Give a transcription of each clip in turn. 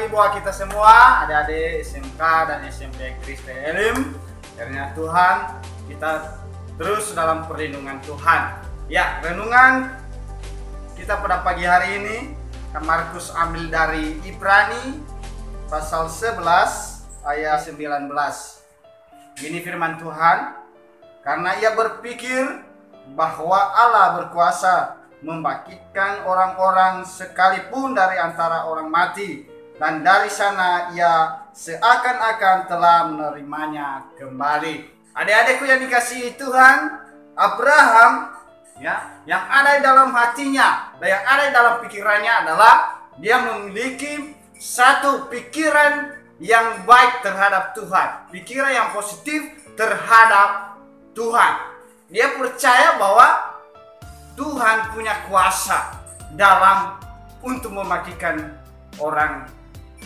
pagi buat kita semua, adik-adik SMK dan SMP Kristen Elim. Karena Tuhan, kita terus dalam perlindungan Tuhan. Ya, renungan kita pada pagi hari ini, Markus ambil dari Ibrani pasal 11 ayat 19. Ini firman Tuhan, karena ia berpikir bahwa Allah berkuasa membangkitkan orang-orang sekalipun dari antara orang mati, dan dari sana ia seakan-akan telah menerimanya kembali. Adik-adikku yang dikasihi Tuhan, Abraham ya, yang ada di dalam hatinya dan yang ada di dalam pikirannya adalah dia memiliki satu pikiran yang baik terhadap Tuhan, pikiran yang positif terhadap Tuhan. Dia percaya bahwa Tuhan punya kuasa dalam untuk membangkitkan orang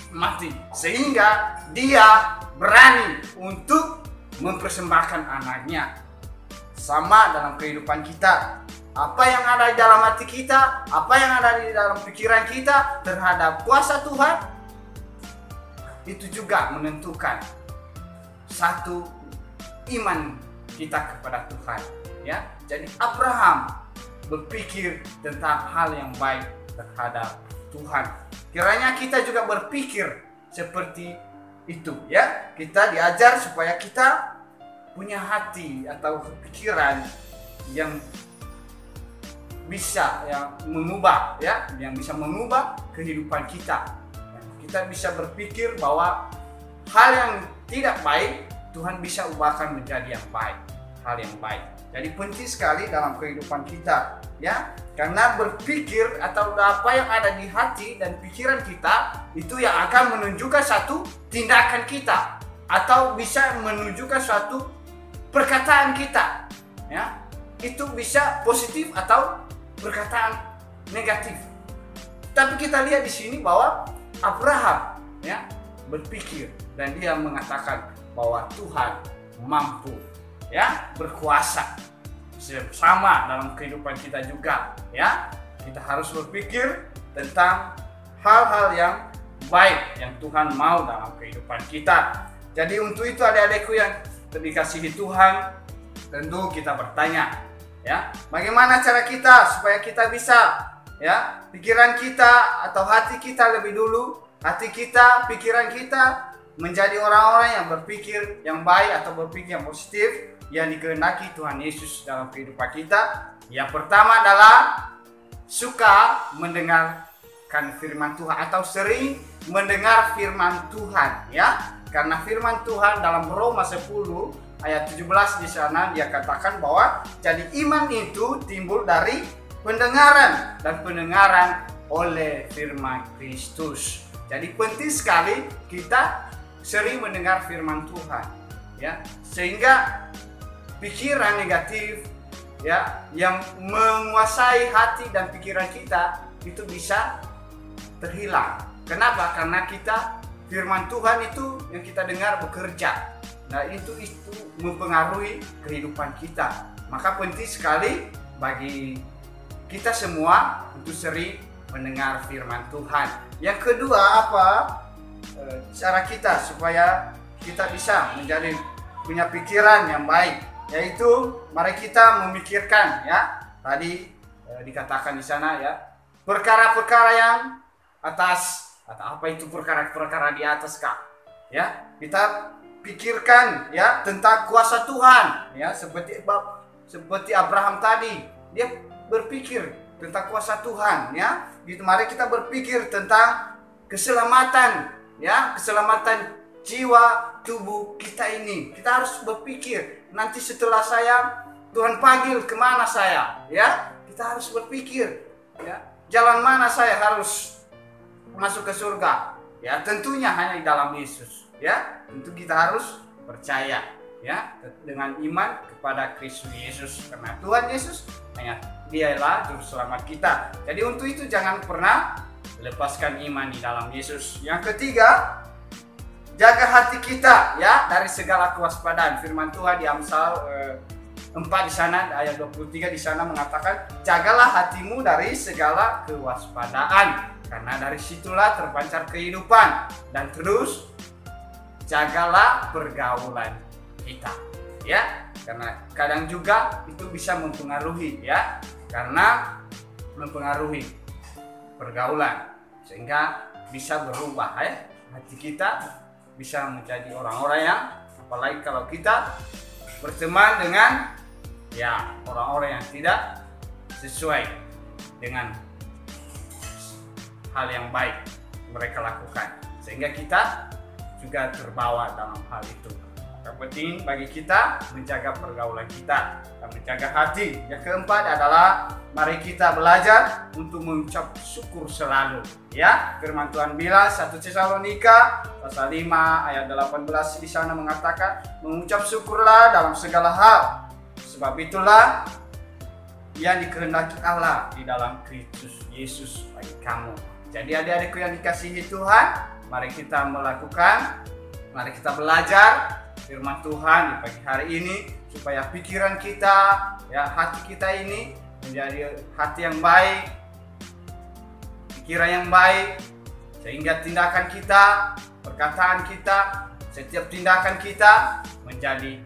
mati, sehingga dia berani untuk mempersembahkan anaknya. Sama dalam kehidupan kita, apa yang ada di dalam hati kita, apa yang ada di dalam pikiran kita terhadap kuasa Tuhan, itu juga menentukan satu iman kita kepada Tuhan. Ya, jadi Abraham berpikir tentang hal yang baik terhadap Tuhan. Kiranya kita juga berpikir seperti itu, ya. Kita diajar supaya kita punya hati atau pikiran yang bisa mengubah, ya, yang bisa mengubah kehidupan kita. Kita bisa berpikir bahwa hal yang tidak baik Tuhan bisa ubahkan menjadi yang baik, hal yang baik. Jadi penting sekali dalam kehidupan kita, ya, karena berpikir atau apa yang ada di hati dan pikiran kita itu yang akan menunjukkan satu tindakan kita atau bisa menunjukkan suatu perkataan kita, ya. Itu bisa positif atau perkataan negatif. Tapi kita lihat di sini bahwa Abraham, ya, berpikir dan dia mengatakan bahwa Tuhan mampu, ya, berkuasa. Sama dalam kehidupan kita juga, ya, kita harus berpikir tentang hal-hal yang baik yang Tuhan mau dalam kehidupan kita. Jadi untuk itu adik-adikku yang dikasihi Tuhan, tentu kita bertanya, ya, bagaimana cara kita supaya kita bisa, ya, pikiran kita atau hati kita lebih dulu, hati kita, pikiran kita menjadi orang-orang yang berpikir yang baik atau berpikir yang positif yang dikehendaki Tuhan Yesus dalam kehidupan kita. Yang pertama adalah suka mendengarkan firman Tuhan atau sering mendengar firman Tuhan, ya. Karena firman Tuhan dalam Roma 10 ayat 17 di sana dia katakan bahwa jadi iman itu timbul dari pendengaran dan pendengaran oleh firman Kristus. Jadi penting sekali kita sering mendengar firman Tuhan, ya, sehingga pikiran negatif, ya, yang menguasai hati dan pikiran kita itu bisa terhilang. Kenapa? Karena kita firman Tuhan itu yang kita dengar bekerja. Nah, itu mempengaruhi kehidupan kita. Maka penting sekali bagi kita semua untuk sering mendengar firman Tuhan. Yang kedua, apa cara kita supaya kita bisa menjadi punya pikiran yang baik, yaitu mari kita memikirkan, ya, tadi dikatakan di sana, ya, perkara-perkara yang atas. Atau apa itu perkara-perkara di atas, Kak? Ya, kita pikirkan, ya, tentang kuasa Tuhan, ya, seperti Abraham tadi, dia berpikir tentang kuasa Tuhan, ya. Gitu, mari kita berpikir tentang keselamatan, ya, keselamatan jiwa tubuh kita ini. Kita harus berpikir nanti setelah Tuhan panggil kemana saya, ya. Kita harus berpikir, ya, jalan mana saya harus masuk ke surga, ya, tentunya hanya di dalam Yesus, ya. Tentu kita harus percaya, ya, dengan iman kepada Kristus Yesus, karena Tuhan Yesus hanya dialah juru selamat kita. Jadi untuk itu jangan pernah lepaskan iman di dalam Yesus. Yang ketiga, jaga hati kita, ya, dari segala kewaspadaan. Firman Tuhan di Amsal 4 di sana ayat 23 di sana mengatakan, jagalah hatimu dari segala kewaspadaan. karena dari situlah terpancar kehidupan. Dan terus jagalah pergaulan kita, ya, karena kadang juga itu bisa mempengaruhi, ya, karena mempengaruhi pergaulan sehingga bisa berubah, ya, hati kita bisa menjadi orang-orang yang, apalagi kalau kita berteman dengan, ya, orang-orang yang tidak sesuai dengan hal yang baik mereka lakukan, sehingga kita juga terbawa dalam hal itu. Yang penting bagi kita menjaga pergaulan kita dan menjaga hati. Yang keempat adalah mari kita belajar untuk mengucap syukur selalu, ya. Firman Tuhan bilang 1 Tesalonika pasal 5 ayat 18 di sana mengatakan, mengucap syukurlah dalam segala hal, sebab itulah yang dikehendaki Allah di dalam Kristus Yesus bagi kamu. Jadi adik-adikku yang dikasihi Tuhan, mari kita melakukan, mari kita belajar firman Tuhan di pagi hari ini supaya pikiran kita, ya, hati kita ini menjadi hati yang baik, pikiran yang baik, sehingga tindakan kita, perkataan kita, setiap tindakan kita menjadi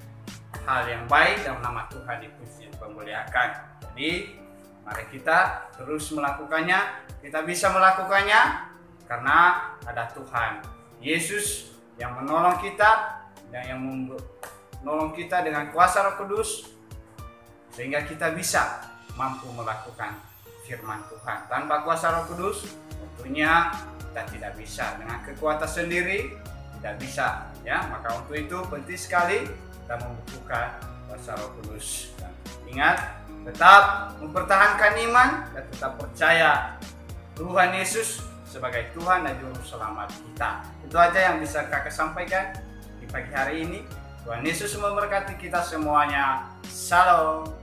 hal yang baik dalam nama Tuhan dipermuliakan. Jadi mari kita terus melakukannya. Kita bisa melakukannya karena ada Tuhan Yesus yang menolong kita dan yang menolong kita dengan kuasa Roh Kudus, sehingga kita bisa mampu melakukan firman Tuhan. Tanpa kuasa Roh Kudus tentunya kita tidak bisa, dengan kekuatan sendiri tidak bisa, ya. Maka untuk itu penting sekali kita membutuhkan kuasa Roh Kudus. Dan ingat, tetap mempertahankan iman dan tetap percaya Tuhan Yesus sebagai Tuhan dan Juru Selamat kita. Itu aja yang bisa kakak sampaikan di pagi hari ini. Tuhan Yesus memberkati kita semuanya. Shalom.